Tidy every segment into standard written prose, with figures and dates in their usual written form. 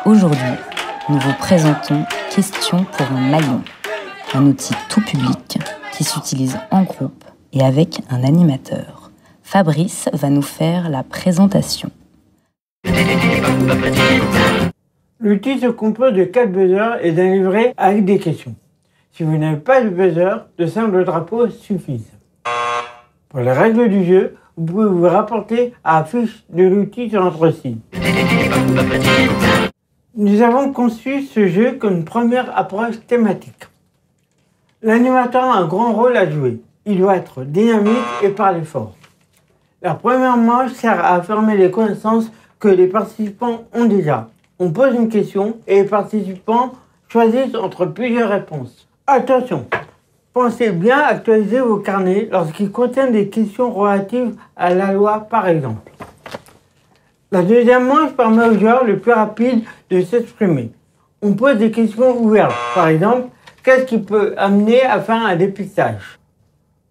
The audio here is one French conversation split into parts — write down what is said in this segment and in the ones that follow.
Aujourd'hui, nous vous présentons Question pour un maillon, un outil tout public qui s'utilise en groupe et avec un animateur. Fabrice va nous faire la présentation. L'outil se compose de 4 buzzers et d'un livret avec des questions. Si vous n'avez pas de buzzer, de simples drapeaux suffisent. Pour les règles du jeu, vous pouvez vous rapporter à la fiche de l'outil sur notre site. Nous avons conçu ce jeu comme une première approche thématique. L'animateur a un grand rôle à jouer. Il doit être dynamique et parler fort. La première manche sert à affirmer les connaissances que les participants ont déjà. On pose une question et les participants choisissent entre plusieurs réponses. Attention, pensez bien à actualiser vos carnets lorsqu'ils contiennent des questions relatives à la loi par exemple. La deuxième manche permet au joueur le plus rapide de s'exprimer. On pose des questions ouvertes. Par exemple, qu'est-ce qui peut amener à faire un dépistage?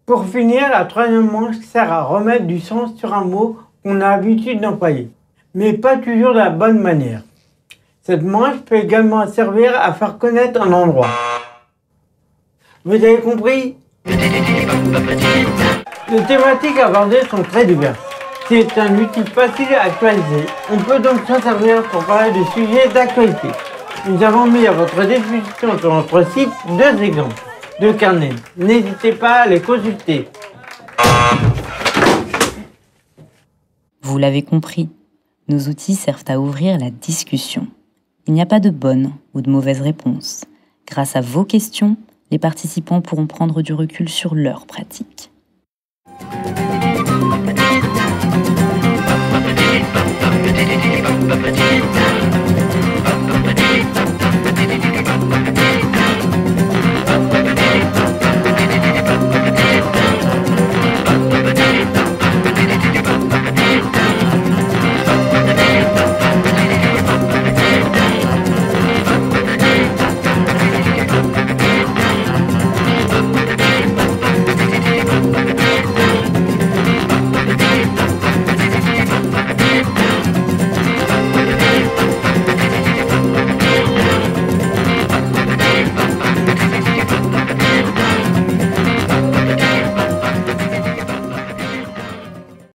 Pour finir, la troisième manche sert à remettre du sens sur un mot qu'on a l'habitude d'employer, mais pas toujours de la bonne manière. Cette manche peut également servir à faire connaître un endroit. Vous avez compris? Les thématiques abordées sont très diverses. C'est un outil facile à actualiser. On peut donc s'en servir pour parler de sujets d'actualité. Nous avons mis à votre disposition sur notre site 2 exemples de carnets. N'hésitez pas à les consulter. Vous l'avez compris, nos outils servent à ouvrir la discussion. Il n'y a pas de bonne ou de mauvaise réponse. Grâce à vos questions, les participants pourront prendre du recul sur leur pratique. Ba-ba-dee-ba-ba-dee-ba-ba-dee-ba-ba-dee-ba.